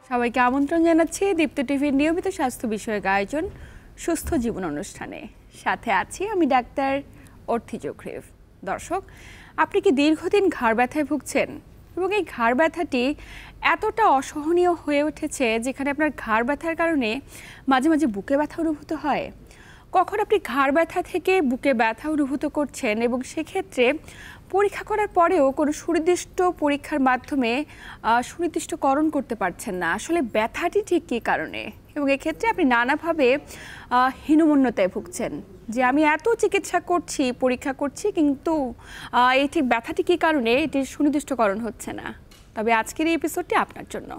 সবাইকে আমন্ত্রণ জানাচ্ছি দীপ্ত টিভির নিয়মিত স্বাস্থ্য বিষয়ক আয়োজন সুস্থ জীবন অনুষ্ঠানে। সাথে আছি আমি ডাক্তার অর্থি জোখরিফ। দর্শক, আপনি কি দীর্ঘদিন ঘাড় ব্যথায় ভুগছেন এবং এই ঘাড় ব্যথাটি এতটা অসহনীয় হয়ে উঠেছে যেখানে আপনার ঘাড় ব্যথার কারণে মাঝে মাঝে বুকে ব্যথা অনুভূত হয়? কখন আপনি ঘাড় ব্যথা থেকে বুকে ব্যথা অনুভূত করছেন এবং সেক্ষেত্রে পরীক্ষা করার পরেও কোনো সুনির্দিষ্ট পরীক্ষার মাধ্যমে সুনির্দিষ্টকরণ করতে পারছেন না আসলে ব্যথাটি ঠিক কী কারণে, এবং এক্ষেত্রে আপনি নানাভাবে হীনমন্যতায় ভুগছেন যে আমি এত চিকিৎসা করছি, পরীক্ষা করছি, কিন্তু এই ঠিক ব্যথাটি কী কারণে এটির সুনির্দিষ্টকরণ হচ্ছে না। তবে আজকের এই এপিসোডটি আপনার জন্য।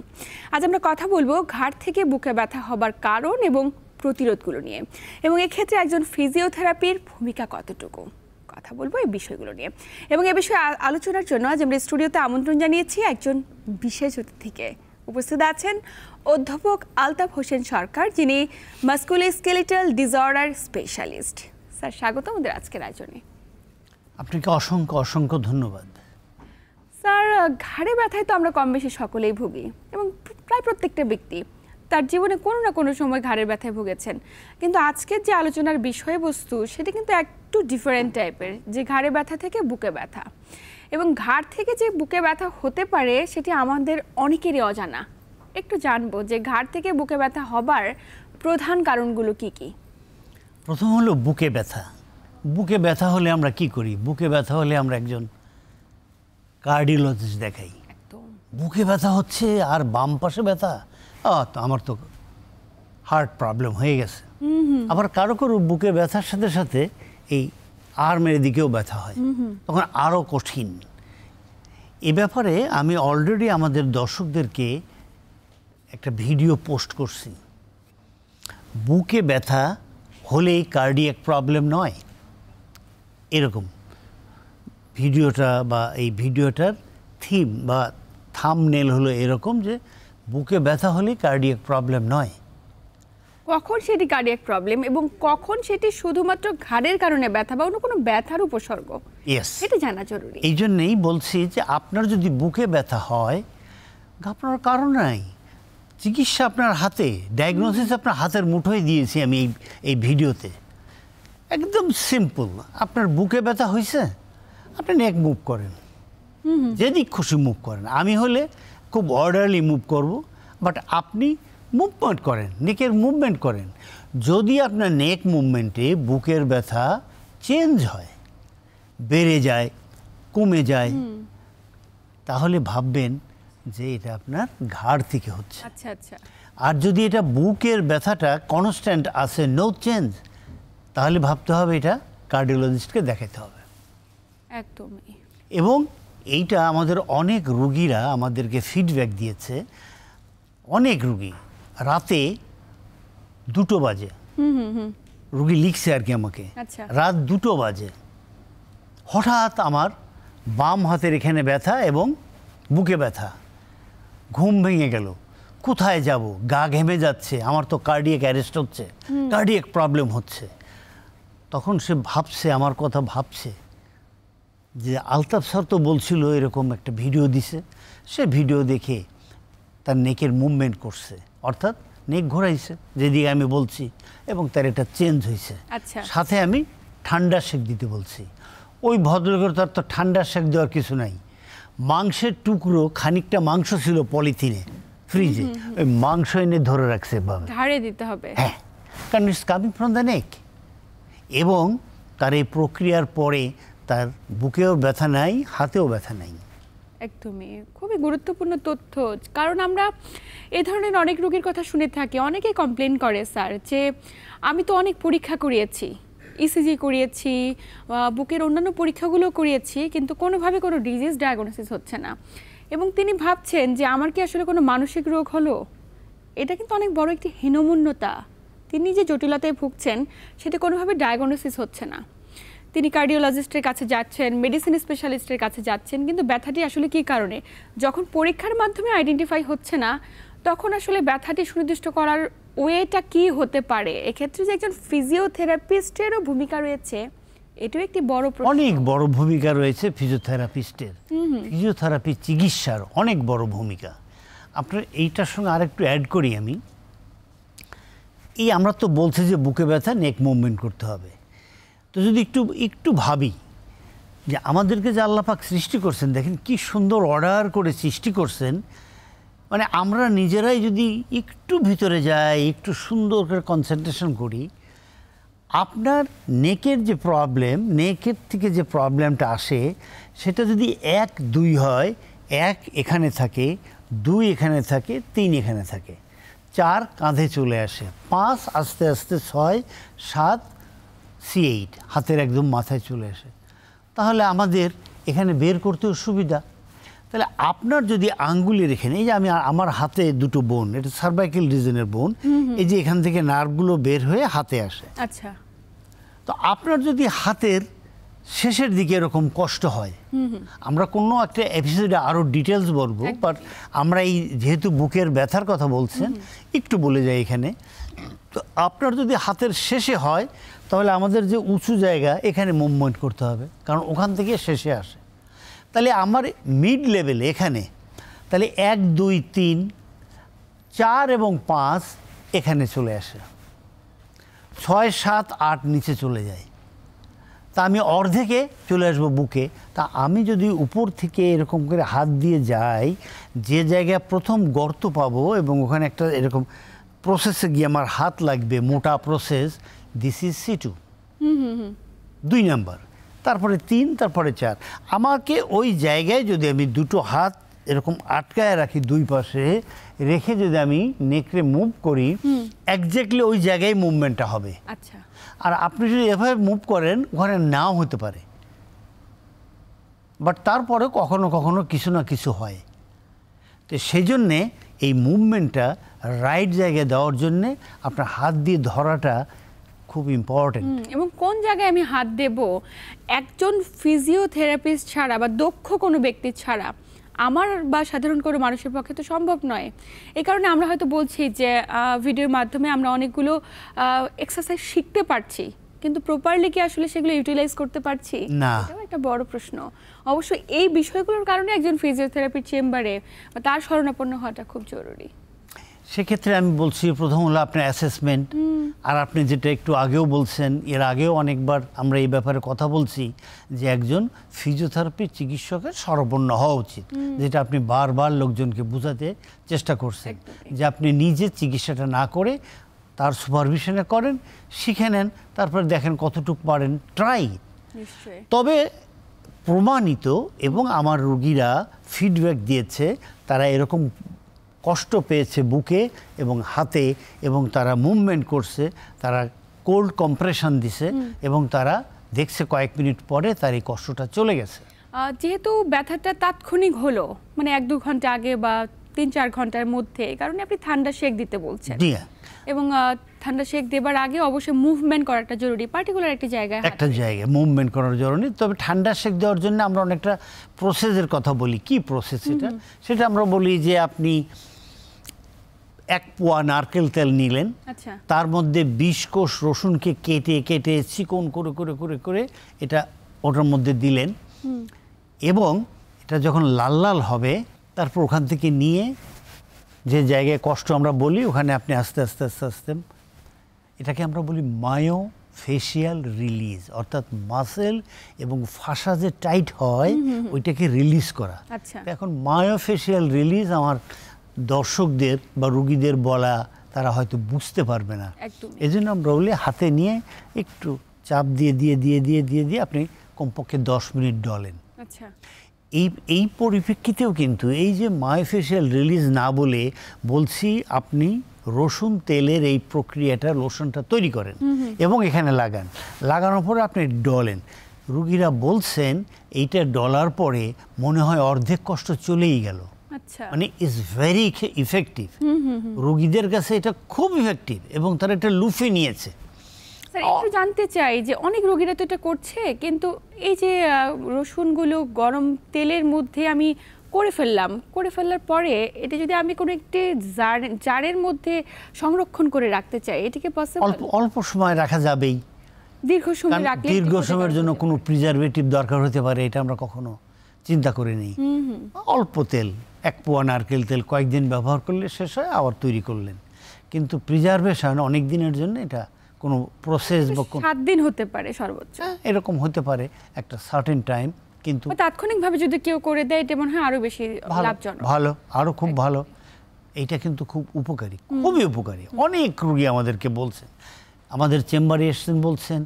আজ আমরা কথা বলবো ঘাড় থেকে বুকে ব্যথা হবার কারণ এবং প্রতিরোধগুলো নিয়ে, এবং এক্ষেত্রে একজন ফিজিওথেরাপির ভূমিকা কতটুকু, কথা বলবো এই বিষয়গুলো নিয়ে। এবং এ বিষয়ে আলোচনার জন্য আজ আমরা স্টুডিওতে আমন্ত্রণ জানিয়েছি একজন বিশেষ অতিথিকে। উপস্থিত আছেন অধ্যাপক আলতাফ হোসেন সরকার, যিনি মাস্কুলোস্কেলেটাল ডিসঅর্ডার স্পেশালিস্ট। স্যার, স্বাগত আমাদের আজকের আয়োজনে। আপনাকে অসংখ্য অসংখ্য ধন্যবাদ। স্যার, ঘাড়ে ব্যথায় তো আমরা কম বেশি সকলেই ভুগি এবং প্রায় প্রত্যেকটা ব্যক্তি তার জীবনে কোনো না কোনো সময় ঘাড়ের ব্যথায় ভুগেছেন, কিন্তু আজকের যে আলোচনার বিষয়বস্তু সেটি কিন্তু একটু ডিফারেন্ট টাইপের, যে ঘাড়ে ব্যথা থেকে বুকে ব্যথা, এবং ঘাড় থেকে যে বুকে ব্যথা হতে পারে সেটি আমাদের অনেকেরই অজানা। একটু জানবো যে ঘাড় থেকে বুকে ব্যথা হবার প্রধান কারণগুলো কি কি? প্রথম হলো বুকে ব্যথা। বুকে ব্যথা হলে আমরা কি করি? বুকে ব্যথা হলে আমরা একজন কার্ডিওলজিস্ট দেখাই। বুকে ব্যথা হচ্ছে আর বাম পাশে ব্যথা, তো আমার তো হার্ট প্রবলেম হয়ে গেছে। আবার কারো কারো বুকে ব্যথার সাথে সাথে এই আর্মের দিকেও ব্যথা হয়, তখন আরও কঠিন। এ ব্যাপারে আমি অলরেডি আমাদের দর্শকদেরকে একটা ভিডিও পোস্ট করছি। বুকে ব্যথা হলেই কার্ডিয়াক প্রবলেম নয়, এরকম ভিডিওটা বা এই ভিডিওটার থিম বা থাম্বনেল হলো এরকম যে বুকে ব্যথা হলেই কার্ডিয়াক প্রবলেম নয়। কখন সেটি কার্ডিয়াক প্রবলেম এবং কখন সেটি শুধুমাত্র ঘাড়ের কারণে ব্যথা বা অন্য কোনো ব্যথার উপসর্গ, এটা জানা জরুরি। এই জন্যই বলছি যে আপনার যদি বুকে ব্যথা হয়, আপনার কারণ নাই, চিকিৎসা আপনার হাতে, ডায়াগনোসিস আপনার হাতের মুঠোয় দিয়েছি আমি এই ভিডিওতে। একদম সিম্পল। আপনার বুকে ব্যথা হয়েছে, আপনি নেক মুভ করেন, যেদিক খুশি মুভ করেন। আমি হলে খুব অর্ডারলি মুভ করব, বাট আপনি মুভমেন্ট করেন, নেকের মুভমেন্ট করেন। যদি আপনার নেক মুভমেন্টে বুকের ব্যথা চেঞ্জ হয়, বেড়ে যায়, কমে যায়, তাহলে ভাববেন যে এটা আপনার ঘাড় থেকে হচ্ছে। আচ্ছা আচ্ছা। আর যদি এটা বুকের ব্যথাটা কনস্ট্যান্ট আছে, নো চেঞ্জ, তাহলে ভাবতে হবে এটা কার্ডিওলজিস্টকে দেখাতে হবে। একদমই। এবং এইটা আমাদের অনেক রুগীরা আমাদেরকে ফিডব্যাক দিয়েছে। অনেক রুগী রাতে 2টো বাজে, রুগী লিখছে আর কি আমাকে, রাত 2টো বাজে হঠাৎ আমার বাম হাতের এখানে ব্যথা এবং বুকে ব্যথা, ঘুম ভেঙে গেল, কোথায় যাব, গা ঘেমে যাচ্ছে, আমার তো কার্ডিয়াক অ্যারেস্ট হচ্ছে, কার্ডিয়াক প্রবলেম হচ্ছে। তখন সে ভাবছে, আমার কথা ভাবছে যে আলতাফ স্যার তো বলছিল এরকম একটা ভিডিও দিছে, সে ভিডিও দেখে তার নেকের মুভমেন্ট করছে, অর্থাৎ নেক ঘোরাইছে যেদিকে আমি বলছি, এবং তার এটা চেঞ্জ হয়েছে। সাথে আমি ঠান্ডা সেক দিতে বলছি। ওই ভদ্রলোকের তার তো ঠান্ডা সেক দেওয়ার কিছু নাই। মাংসের টুকরো, খানিকটা মাংস ছিল পলিথিনে ফ্রিজে, ওই মাংস এনে ধরে রাখছে, ঝাড়ে দিতে হবে, হ্যাঁ, কারণ ইটস কামিং ফ্রম দ্য নেক। এবং তার এই প্রক্রিয়ার পরে তার বুকেও ব্যথা নাই, হাতেও ব্যথা নাই। একদমই খুবই গুরুত্বপূর্ণ তথ্য, কারণ আমরা এই ধরনের অনেক রোগীর কথা শুনে থাকি। অনেকেই কমপ্লেন করে স্যার যে আমি তো অনেক পরীক্ষা করিয়েছি, ইসিজি করিয়েছি, বুকের অন্যান্য পরীক্ষাগুলো করিয়েছি, কিন্তু কোনোভাবে কোনো ডিজিজ ডায়াগনোসিস হচ্ছে না। এবং তিনি ভাবছেন যে আমার কি আসলে কোনো মানসিক রোগ হলো? এটা কিন্তু অনেক বড় একটি হীনমন্যতা। তিনি যে জটিলতায় ভুগছেন সেটা কোনোভাবে ডায়াগনোসিস হচ্ছে না। তিনি কার্ডিওলজিস্টের কাছে যাচ্ছেন, মেডিসিন স্পেশালিস্টের কাছে যাচ্ছেন, কিন্তু ব্যথাটি আসলে কী কারণে, যখন পরীক্ষার মাধ্যমে আইডেন্টিফাই হচ্ছে না, তখন আসলে ব্যথাটি সুনির্দিষ্ট করার ওয়েটা কি হতে পারে? এক্ষেত্রে যে একজন ফিজিওথেরাপিস্টেরও ভূমিকা রয়েছে, এটাও একটি বড় প্রশ্ন। অনেক বড় ভূমিকা রয়েছে ফিজিওথেরাপিস্টের। ফিজিওথেরাপি চিকিৎসার অনেক বড় ভূমিকা। আপনার এইটার সঙ্গে আরেকটু অ্যাড করি আমি। এই আমরা তো বলছি যে বুকে ব্যথা নেক মুভমেন্ট করতে হবে, তো যদি একটু ভাবি যে আমাদেরকে যে আল্লাহ পাক সৃষ্টি করছেন, দেখেন কি সুন্দর অর্ডার করে সৃষ্টি করছেন। মানে আমরা নিজেরাই যদি একটু ভিতরে যাই, একটু সুন্দর করে কনসেন্ট্রেশন করি, আপনার নেকের যে প্রবলেম, নেকের থেকে যে প্রবলেমটা আসে, সেটা যদি 1 2 হয়, 1 এখানে থাকে, 2 এখানে থাকে, 3 এখানে থাকে, 4 কাঁধে চলে আসে, 5 আস্তে আস্তে 6 7 C8 হাতের একদম মাথায় চলে আসে, তাহলে আমাদের এখানে বের করতেও সুবিধা। তাহলে আপনার যদি আঙ্গুলের এখানে, এই যে আমার হাতে দুটো বোন, এটা সার্ভাইকেল রিজনের বোন, এই যে এখান থেকে নার্ভগুলো বের হয়ে হাতে আসে। আচ্ছা, তো আপনার যদি হাতের শেষের দিকে এরকম কষ্ট হয়, আমরা কোনো একটা এপিসোডে আরও ডিটেলস বলবো, বাট আমরা এই যেহেতু বুকের ব্যথার কথা বলছেন, একটু বলে যাই এখানে। তো আপনার যদি হাতের শেষে হয়, তাহলে আমাদের যে উঁচু জায়গা, এখানে মুভমেন্ট করতে হবে, কারণ ওখান থেকে শেষে আসে। তাহলে আমার মিড লেভেলে এখানে, তাহলে 1 2 3 4 এবং 5 এখানে চলে আসে, 6 7 8 নিচে চলে যায়। তা আমি অর্ধেকে চলে আসবো বুকে। তা আমি যদি উপর থেকে এরকম করে হাত দিয়ে যাই, যে জায়গায় প্রথম গর্ত পাবো এবং ওখানে একটা এরকম প্রসেসে গিয়ে আমার হাত লাগবে, মোটা process, this is C2, 2 number, তারপরে 3, তারপরে 4। আমাকে ওই জায়গায় যদি আমি দুটো হাত এরকম আটকায় রাখি, 2 পাশে রেখে যদি আমি নেকড়ে মুভ করি, একজ্যাক্টলি ওই জায়গায় মুভমেন্টটা হবে। আচ্ছা। আর আপনি যদি এভাবে মুভ করেন, ওখানে নাও হতে পারে, বাট তারপরে কখনো কখনো কিছু না কিছু হয়। তো সেই জন্যে এই মুভমেন্টটা রাইট জায়গায় দেওয়ার জন্যে আপনার হাত দিয়ে ধরাটা খুব ইম্পর্টেন্ট। এবং কোন জায়গায় আমি হাত দেব, একজন ফিজিওথেরাপিস্ট ছাড়া বা দক্ষ কোনো ব্যক্তি ছাড়া আমার বা সাধারণ কোনো মানুষের পক্ষে তো সম্ভব নয়। এই কারণে আমরা হয়তো বলছি যে ভিডিওর মাধ্যমে আমরা অনেকগুলো এক্সারসাইজ শিখতে পারছি, কিন্তু প্রপারলি কি আসলে সেগুলো ইউটিলাইজ করতে পারছি না, এটাও একটা বড় প্রশ্ন। অবশ্যই এই বিষয়গুলোর কারণে একজন ফিজিওথেরাপির চেম্বারে তার শরণাপন্ন হওয়াটা খুব জরুরি। সেক্ষেত্রে আমি বলছি, প্রথম হলো আপনার অ্যাসেসমেন্ট। আর আপনি যেটা একটু আগেও বলছেন, এর আগেও অনেকবার আমরা এই ব্যাপারে কথা বলছি, যে একজন ফিজিওথেরাপি চিকিৎসকের শরণাপন্ন হওয়া উচিত, যেটা আপনি বারবার লোকজনকে বোঝাতে চেষ্টা করছেন, যে আপনি নিজে চিকিৎসাটা না করে তার সুপারভিশনে করেন, শিখে নেন, তারপর দেখেন কতটুকু পারেন, ট্রাই। তবে প্রমাণিত এবং আমার রোগীরা ফিডব্যাক দিয়েছে, তারা এরকম কষ্ট পেয়েছে বুকে এবং হাতে, এবং তারা মুভমেন্ট করছে, তারা কোল্ড কম্প্রেশন দিছে, এবং তারা দেখছে কয়েক মিনিট পরে তার এই কষ্টটা চলে গেছে। যেহেতু ব্যথাটা তাৎক্ষণিক হলো, মানে 1 2 ঘন্টা আগে বা 3 4 ঘন্টার মধ্যে, কারণে আপনি ঠান্ডা শেক দিতে বলছেন, এবং ঠান্ডা শেক দেবার আগে অবশ্যই মুভমেন্ট করাটা জরুরি, পার্টিকুলার একটা জায়গায় মুভমেন্ট করার জরুরি। তবে ঠান্ডা শেক দেওয়ার জন্য আমরা অনেকটা প্রসেসের কথা বলি। কি প্রসেস সেটা আমরা বলি যে আপনি 1 পোয়া নারকেল তেল নিলেন, তার মধ্যে 20 কোষ রসুনকে কেটে কেটে চিকন করে করে করে করে এটা ওটার মধ্যে দিলেন, এবং এটা যখন লাল লাল হবে, তারপর ওখান থেকে নিয়ে যে জায়গায় কষ্ট আমরা বলি, ওখানে আপনি আস্তে আস্তে আস্তে আস্তে, এটাকে আমরা বলি মায়োফেশিয়াল রিলিজ, অর্থাৎ মাসেল এবং ফাসা যে টাইট হয় ওইটাকে রিলিজ করা। এখন মায়োফেশিয়াল রিলিজ আমার দর্শকদের বা রোগীদের বলা তারা হয়তো বুঝতে পারবে না, এই জন্য আমরা বলি হাতে নিয়ে একটু চাপ দিয়ে দিয়ে দিয়ে দিয়ে দিয়ে দিয়ে আপনি কমপক্ষে 10 মিনিট ডলেন। এই পরিপ্রেক্ষিতেও কিন্তু এই যে মায়োফেশিয়াল রিলিজ না বলে বলছি, আপনি রসুন তেলের এই প্রক্রিয়াটা, লোশনটা তৈরি করেন এবং এখানে লাগানোর পরে আপনি ডলেন। রুগীরা বলছেন এইটা ডলার পরে মনে হয় অর্ধেক কষ্ট চলেই গেল। মানে ইজ ভেরি ইফেক্টিভ, রোগীদের কাছে এটা খুব ইফেক্টিভ, এবং তারা এটা লুফে নিয়েছে। একটু জানতে চাই যে অনেক রোগীরা তো এটা করছে, কিন্তু এই যে রসুনগুলো গরম তেলের মধ্যে আমি করে ফেলার পরে এটা যদি আমি কোনো একটি জারের মধ্যে সংরক্ষণ করে রাখতে চাই, এটা কি পসিবল? অল্প সময় রাখা যাবেই। দীর্ঘ সময় রাখলে দীর্ঘ সময়ের জন্য কোনো প্রিজারভেটিভ দরকার হতে পারে, এটা আমরা কখনো চিন্তা করিনি। অল্প তেল, 1 পোয়া নারকেল তেল কয়েকদিন ব্যবহার করলে শেষ হয়, আবার তৈরি করলেন। কিন্তু প্রিজার্ভেশন অনেক দিনের জন্য এটা কোনো প্রসেস বা 7 দিন হতে পারে সর্বোচ্চ, এরকম হতে পারে একটা সার্টেন টাইম। কিন্তু তাৎক্ষণিকভাবে যদি কেউ করে দেয় এটা মনে হয় আরো বেশি লাভজনক, ভালো, আরো খুব ভালো। এইটা কিন্তু খুব উপকারী, খুবই উপকারী। অনেক রোগী আমাদেরকে বলছেন, আমাদের চেম্বারে এসেছেন বলছেন,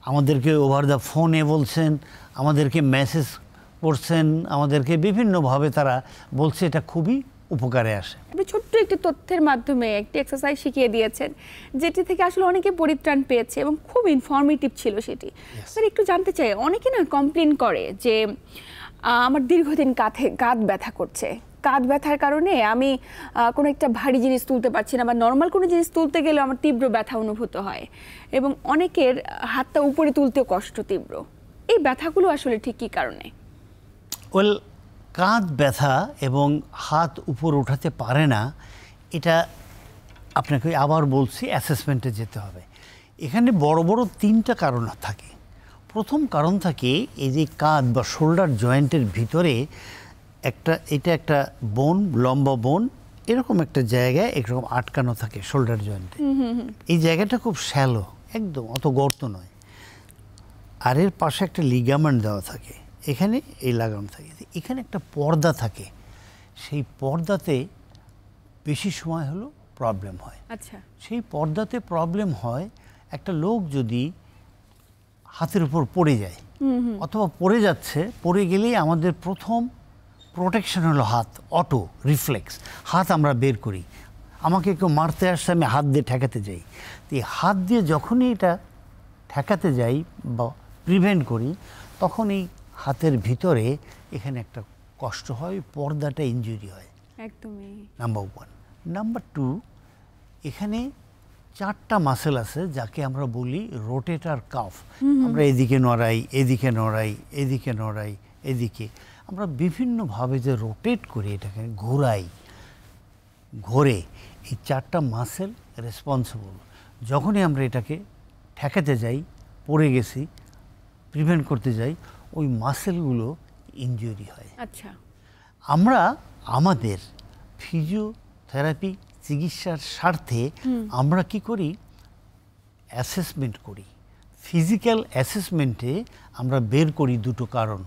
আমাদেরকে ওভার দ্য ফোনে বলছেন, আমাদেরকে মেসেজ করছেন, আমাদেরকে বিভিন্নভাবে তারা বলছে এটা খুবই উপকারে আসে। আপনি ছোট্ট একটি তথ্যের মাধ্যমে একটি এক্সারসাইজ শিখিয়ে দিয়েছেন, যেটি থেকে আসলে অনেকে পরিত্রাণ পেয়েছে এবং খুব ইনফরমেটিভ ছিল সেটি। স্যার, একটু জানতে চাই, অনেকে না কমপ্লেন করে যে আমার দীর্ঘদিন কাঁধ ব্যথা করছে, কাঁধ ব্যথার কারণে আমি কোনো একটা ভারী জিনিস তুলতে পারছি না, বা নর্মাল কোনো জিনিস তুলতে গেলে আমার তীব্র ব্যথা অনুভূত হয়, এবং অনেকের হাতটা উপরে তুলতেও কষ্ট তীব্র। এই ব্যথাগুলো আসলে ঠিক কী কারণে? ওয়েল, কাঁধ ব্যথা এবং হাত উপর উঠাতে পারে না, এটা আপনাকে আবার বলছি, অ্যাসেসমেন্টে যেতে হবে। এখানে বড় বড় 3টা কারণ থাকে। প্রথম কারণ থাকে এই যে কাঁধ বা শোল্ডার জয়েন্টের ভিতরে এটা একটা বোন, লম্বা বোন, এরকম একটা জায়গায় এরকম আটকানো থাকে শোল্ডার জয়েন্টে। এই জায়গাটা খুব শ্যালো, একদম অত গর্ত নয়। আর এর পাশে একটা লিগামেন্ট দেওয়া থাকে, এখানে এই লাগানো থাকে, এখানে একটা পর্দা থাকে। সেই পর্দাতে বেশি সময় হলো প্রবলেম হয়। আচ্ছা, সেই পর্দাতে প্রবলেম হয়, একটা লোক যদি হাতের উপর পড়ে যায় অথবা পড়ে যাচ্ছে, পড়ে গেলেই আমাদের প্রথম প্রোটেকশন হলো হাত, অটো রিফ্লেক্স, হাত আমরা বের করি। আমাকে কেউ মারতে আসছে, আমি হাত দিয়ে ঠেকাতে যাই। তো এই হাত দিয়ে যখনই এটা ঠেকাতে যাই বা প্রিভেন্ট করি, তখন এই হাতের ভিতরে এখানে একটা কষ্ট হয়, পর্দাটা ইনজুরি হয়। একদমই। নাম্বার 1। নাম্বার 2, এখানে 4টা মাসেল আছে যাকে আমরা বলি রোটেটার কাফ। আমরা এদিকে নড়াই, এদিকে নড়াই, এদিকে নড়াই, এদিকে আমরা বিভিন্নভাবে যে রোটেট করি, এটাকে ঘোরাই, ঘোরে। এই 4টা মাসেল রেসপন্সিবল। যখনই আমরা এটাকে ঠেকাতে যাই, পড়ে গেছি, প্রিভেন্ট করতে যাই, ওই মাসেলগুলো ইনজুরি হয়। আচ্ছা, আমরা আমাদের ফিজিওথেরাপি চিকিৎসার স্বার্থে আমরা কি করি, অ্যাসেসমেন্ট করি। ফিজিক্যাল অ্যাসেসমেন্টে আমরা বের করি 2টো কারণ।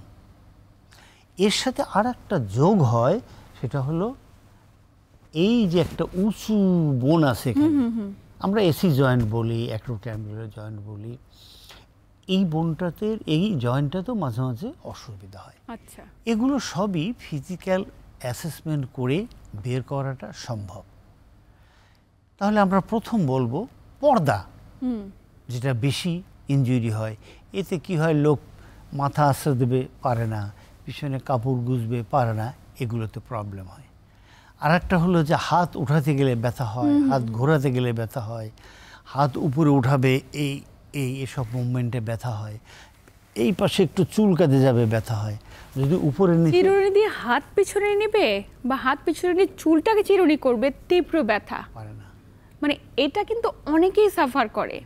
এর সাথে আর একটা যোগ হয়, সেটা হলো এই যে একটা উঁচু বোন আছে এখানে, আমরা এসি জয়েন্ট বলি, অ্যাক্রোক্যাম্বুলার জয়েন্ট বলি। এই বোনটাতে, এই জয়েন্টটাতেও মাঝে মাঝে অসুবিধা হয়। আচ্ছা, এগুলো সবই ফিজিক্যাল অ্যাসেসমেন্ট করে বের করাটা সম্ভব। তাহলে আমরা প্রথম বলবো পর্দা, যেটা বেশি ইনজুরি হয়। এতে কি হয়, লোক মাথা আশ্রয় দেবে পারে না, পিছনে কাপড় গুজবে পারে না, এগুলোতে প্রবলেম হয়। আর একটা হলো যে হাত উঠাতে গেলে ব্যথা হয়, হাত ঘোরাতে গেলে ব্যথা হয়, হাত উপরে উঠাবে এসব মুভমেন্টে ব্যথা হয়, এই পাশে একটু চুলকাতে যাবে ব্যথা হয়। যদি উপরে চিরুনি দিয়ে হাত পিছনে নেবে বা হাত পিছনে নিয়ে চুলটাকে চিরুনি করবে, তীব্র ব্যথা পারে না। মানে এটা কিন্তু অনেকেই সাফার করে।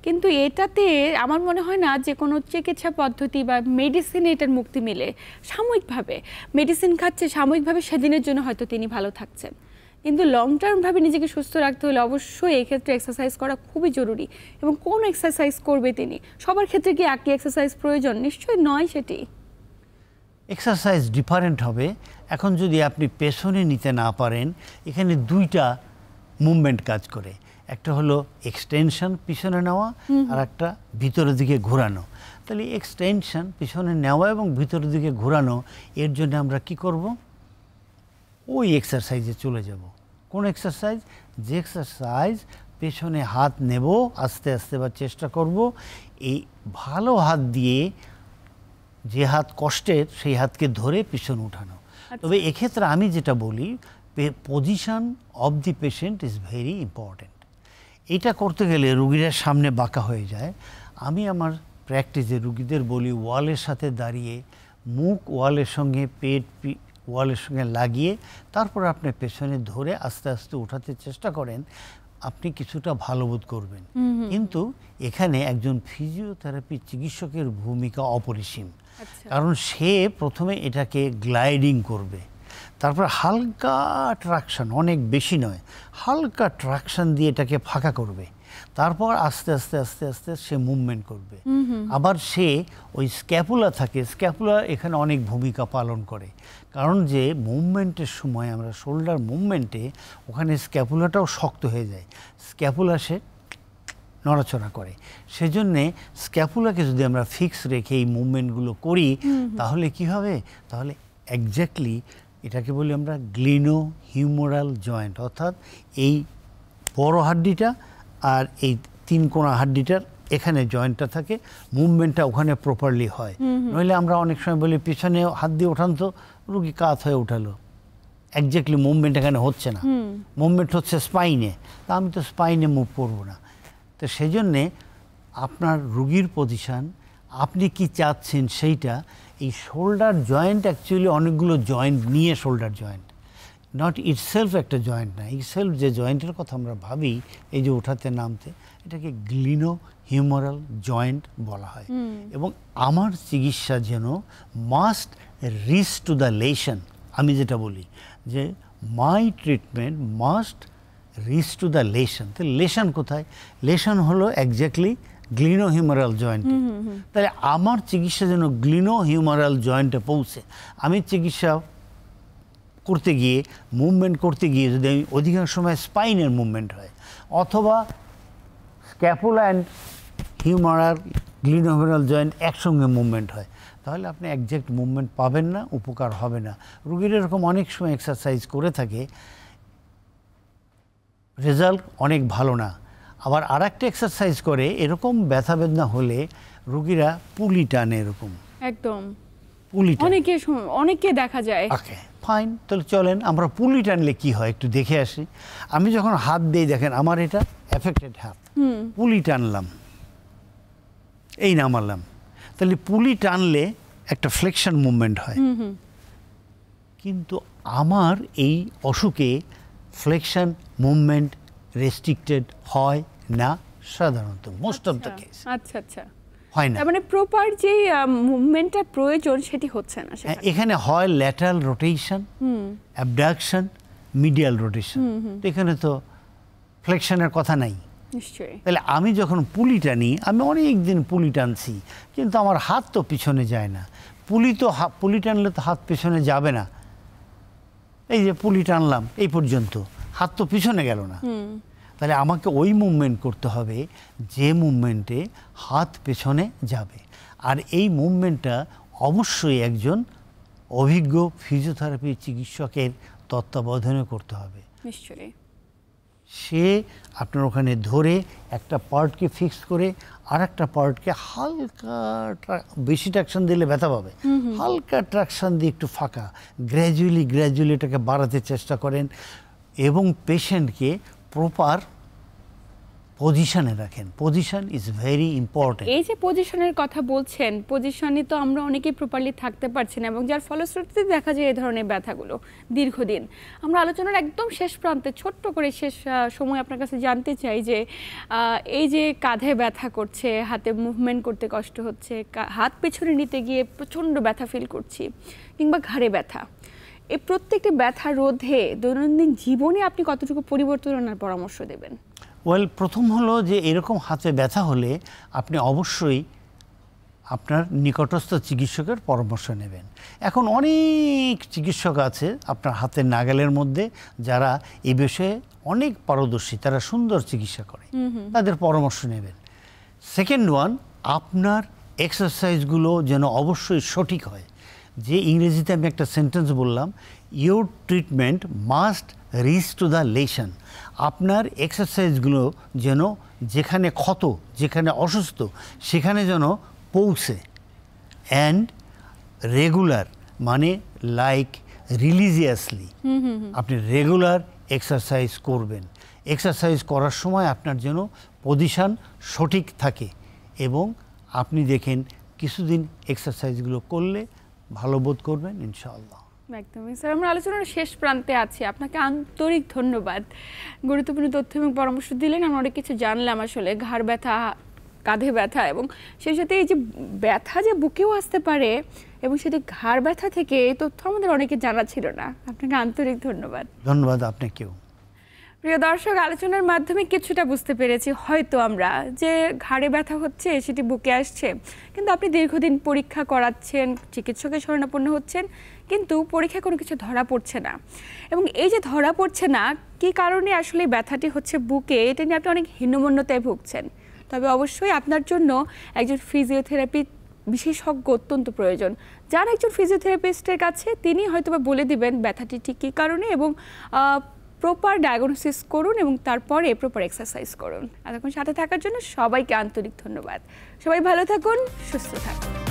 কিন্তু এটাতে আমার মনে হয় না যে কোনো চিকিৎসা পদ্ধতি বা মেডিসিনে এটার মুক্তি মিলে। সাময়িকভাবে মেডিসিন খাচ্ছে, সাময়িকভাবে সেদিনের জন্য হয়তো তিনি ভালো থাকছেন, কিন্তু লং টার্মভাবে নিজেকে সুস্থ রাখতে হলে অবশ্যই এই ক্ষেত্রে এক্সারসাইজ করা খুবই জরুরি। এবং কোন এক্সারসাইজ করবে তিনি, সবার ক্ষেত্রে কি একই এক্সারসাইজ প্রয়োজন? নিশ্চয়ই নয় সেটি। এক্সারসাইজ ডিফারেন্ট হবে। এখন যদি আপনি পেছনে নিতে না পারেন, এখানে 2টা মুভমেন্ট কাজ করে। একটা হলো এক্সটেনশন, পিছনে নেওয়া, আর একটা ভিতরের দিকে ঘোরানো। তাহলে এক্সটেনশন, পিছনে নেওয়া এবং ভিতরের দিকে ঘোরানো, এর জন্য আমরা কি করব, ওই এক্সারসাইজে চলে যাব। কোন এক্সারসাইজ? যে এক্সারসাইজ পেছনে হাত নেব আস্তে আস্তে, বা চেষ্টা করব এই ভালো হাত দিয়ে, যে হাত কষ্টের সেই হাতকে ধরে পিছন উঠানো। তবে এক্ষেত্রে আমি যেটা বলি, position of the patient is very important. এটা করতে গেলে রুগীরা সামনে বাঁকা হয়ে যায়। আমি আমার প্র্যাকটিসে রুগীদের বলি, ওয়ালের সাথে দাঁড়িয়ে মুখ ওয়ালের সঙ্গে পেট ওয়ালের সঙ্গে লাগিয়ে তারপর আপনি পেছনে ধরে আস্তে আস্তে উঠাতে চেষ্টা করেন, আপনি কিছুটা ভালো বোধ করবেন। কিন্তু এখানে একজন ফিজিওথেরাপি চিকিৎসকের ভূমিকা অপরিসীম। কারণ সে প্রথমে এটাকে গ্লাইডিং করবে, তারপর হালকা ট্রাকশন, অনেক বেশি নয়, হালকা ট্রাকশন দিয়ে এটাকে ফাঁকা করবে, তারপর আস্তে আস্তে আস্তে আস্তে সে মুভমেন্ট করবে। আবার সে ওই স্ক্যাপুলা থাকে, স্ক্যাপুলা এখানে অনেক ভূমিকা পালন করে, কারণ যে মুভমেন্টের সময় আমরা শোল্ডার মুভমেন্টে ওখানে স্ক্যাপুলাটাও শক্ত হয়ে যায়, স্ক্যাপুলা সে নড়াচড়া করে। সেজন্যে স্ক্যাপুলাকে যদি আমরা ফিক্স রেখে এই মুভমেন্টগুলো করি তাহলে কি হবে, তাহলে এক্স্যাক্টলি এটাকে বলি আমরা গ্লিনো হিউমেরাল জয়েন্ট, অর্থাৎ এই বড় হাড্ডিটা আর এই 3 কোণা হাড্ডিটার এখানে জয়েন্টটা থাকে, মুভমেন্টটা ওখানে প্রপারলি হয়। নইলে আমরা অনেক সময় বলি পিছনে হাত দিয়ে ওঠান তো, রুগী কাত হয়ে উঠালো, এক্স্যাক্টলি মুভমেন্ট এখানে হচ্ছে না, মুভমেন্ট হচ্ছে স্পাইনে, তা আমি তো স্পাইনে মুভ করবো না। তো সেই জন্যে আপনার রুগীর পজিশান, আপনি কি চাচ্ছেন সেইটা, এই শোল্ডার জয়েন্ট অ্যাকচুয়ালি অনেকগুলো জয়েন্ট নিয়ে শোল্ডার জয়েন্ট, নট ইটসেলফ একটা জয়েন্ট না। ইটসেলফ যে জয়েন্টের কথা আমরা ভাবি এই যে ওঠাতে নামতে, এটাকে গ্লিনো হিউমেরাল জয়েন্ট বলা হয়। এবং আমার চিকিৎসা যেন must reach to the lesion, আমি যেটা বলি যে my treatment must reach to the lesion. তো লেশন কোথায়, লেশন হলো এক্স্যাক্টলি গ্লিনো হিউমেরাল জয়েন্টে। তাহলে আমার চিকিৎসা যেন গ্লিনো হিউমেরাল জয়েন্টে পৌঁছে। আমি চিকিৎসা করতে গিয়ে, মুভমেন্ট করতে গিয়ে যদি আমি অধিকাংশ সময় স্পাইনের মুভমেন্ট হয়, অথবা scapula and humeral glenohumeral joint একসঙ্গে মুভমেন্ট হয়, তাহলে আপনি একজ্যাক্ট মুভমেন্ট পাবেন না, উপকার হবে না। রুগীর এরকম অনেক সময় এক্সারসাইজ করে থাকে, রেজাল্ট অনেক ভালো না। আবার আর একটা এক্সারসাইজ করে এরকম ব্যথা বেদনা হলে রুগীরা পুলি টানে, এরকম একদম পুলি অনেকে দেখা যায়। ওকে ফাইন, তাহলে চলেন আমরা পুলি টানলে কি হয় একটু দেখে আসি। আমি যখন হাত দিই, দেখেন আমার এটা এফেক্টেড হাত, পুলি টানলাম, এই নামালাম, তাহলে পুলি টানলে একটা ফ্লেকশন মুভমেন্ট হয়। কিন্তু আমার এই অসুখে ফ্লেকশন মুভমেন্ট রেস্ট্রিক্টেড হয় না সাধারণত, মোস্ট অফ দ্য কেস। আচ্ছা আচ্ছা, হয় না, মানে প্রপার যে মুভমেন্টটা প্রয়োজন সেটি হচ্ছে না। এখানে হয় lateral rotation, abduction, medial rotation, এখানে তো ফ্লেকশনের কথা নাই। নিশ্চয়ই। তাহলে আমি যখন পুলি টানি, আমি অনেক দিন পুলি টানছি, কিন্তু আমার হাত তো পিছনে যায় না। পুলি টানলে তো হাত পিছনে যাবে না, এই যে পুলি টানলাম এই পর্যন্ত, হাত তো পিছনে গেল না। তাহলে আমাকে ওই মুভমেন্ট করতে হবে যে মুভমেন্টে হাত পেছনে যাবে, আর এই মুভমেন্টটা অবশ্যই একজন অভিজ্ঞ ফিজিওথেরাপি চিকিৎসকের তত্ত্বাবধানে করতে হবে। নিশ্চয়ই। সে আপনার ওখানে ধরে একটা পার্টকে ফিক্স করে আর একটা পার্টকে হালকা, বেশি ট্রাকশন দিলে ব্যথা পাবে, হালকা ট্রাকশন দিয়ে একটু ফাঁকা, গ্র্যাজুয়ালি এটাকে বাড়াতে চেষ্টা করেন এবং পেশেন্টকে প্রপার পজিশনে রাখেন। Position is very important. এই যে পজিশনের কথা বলছেন, পজিশনে তো আমরা অনেকেই প্রপারলি থাকতে পারছি না, এবং যার ফলশ্রুতিতে দেখা যায় এই ধরনের ব্যথাগুলো দীর্ঘদিন। আমরা আলোচনার একদম শেষ প্রান্তে ছোট্ট করে শেষ সময় আপনার কাছে জানতে চাই যে এই যে কাঁধে ব্যথা করছে, হাতে মুভমেন্ট করতে কষ্ট হচ্ছে, হাত পেছনে নিতে গিয়ে প্রচণ্ড ব্যথা ফিল করছি, কিংবা ঘাড়ে ব্যথা, এই প্রত্যেকটি ব্যথা রোধে দৈনন্দিন জীবনে আপনি কতটুকু পরিবর্তন আনার পরামর্শ দেবেন? প্রথম হলো যে এরকম হাতে ব্যথা হলে আপনি অবশ্যই আপনার নিকটস্থ চিকিৎসকের পরামর্শ নেবেন। এখন অনেক চিকিৎসক আছে আপনার হাতের নাগালের মধ্যে, যারা এই বিষয়ে অনেক পারদর্শী, তারা সুন্দর চিকিৎসা করে, তাদের পরামর্শ নেবেন। সেকেন্ড ওয়ান, আপনার এক্সারসাইজগুলো যেন অবশ্যই সঠিক হয়। যে ইংরেজিতে আমি একটা সেন্টেন্স বললাম, your treatment must reach to the lesson. আপনার এক্সারসাইজগুলো যেন যেখানে ক্ষত, যেখানে অসুস্থ, সেখানে যেন পৌঁছে, অ্যান্ড রেগুলার, মানে লাইক রিলিজিয়াসলি আপনি রেগুলার এক্সারসাইজ করবেন। এক্সারসাইজ করার সময় আপনার যেন পজিশন সঠিক থাকে, এবং আপনি দেখেন কিছুদিন এক্সারসাইজগুলো করলে ভালো বোধ করবেন ইনশাআল্লাহ। একদমই স্যার, আমরা আলোচনার শেষ প্রান্তে আছি। আপনাকে আন্তরিক ধন্যবাদ, গুরুত্বপূর্ণ তথ্য এবং পরামর্শ দিলেন। আমরা অনেক কিছু জানলাম আসলে ঘাড় ব্যথা, কাঁধে ব্যথা এবং সেই সাথে এই যে ব্যথা যে বুকেও আসতে পারে এবং সেটি ঘাড় ব্যথা থেকে, এই তথ্য আমাদের অনেকে জানা ছিল না। আপনাকে আন্তরিক ধন্যবাদ। ধন্যবাদ আপনাকেও। প্রিয় দর্শক, আলোচনার মাধ্যমে কিছুটা বুঝতে পেরেছি হয়তো আমরা যে ঘাড়ে ব্যথা হচ্ছে সেটি বুকে আসছে, কিন্তু আপনি দীর্ঘদিন পরীক্ষা করাচ্ছেন, চিকিৎসকের শরণাপন্ন হচ্ছেন, কিন্তু পরীক্ষায় কোনো কিছু ধরা পড়ছে না। এবং এই যে ধরা পড়ছে না, কী কারণে আসলে ব্যথাটি হচ্ছে বুকে, এটা নিয়ে আপনি অনেক হীনমন্যতায় ভুগছেন। তবে অবশ্যই আপনার জন্য একজন ফিজিওথেরাপি বিশেষজ্ঞ অত্যন্ত প্রয়োজন। যার একজন ফিজিওথেরাপিস্টের কাছে, তিনি হয়তোবা বলে দিবেন ব্যথাটি ঠিক কী কারণে, এবং প্রপার ডায়াগনোসিস করুন এবং তারপরে প্রপার এক্সারসাইজ করুন। এতক্ষণ সাথে থাকার জন্য সবাইকে আন্তরিক ধন্যবাদ। সবাই ভালো থাকুন, সুস্থ থাকুন।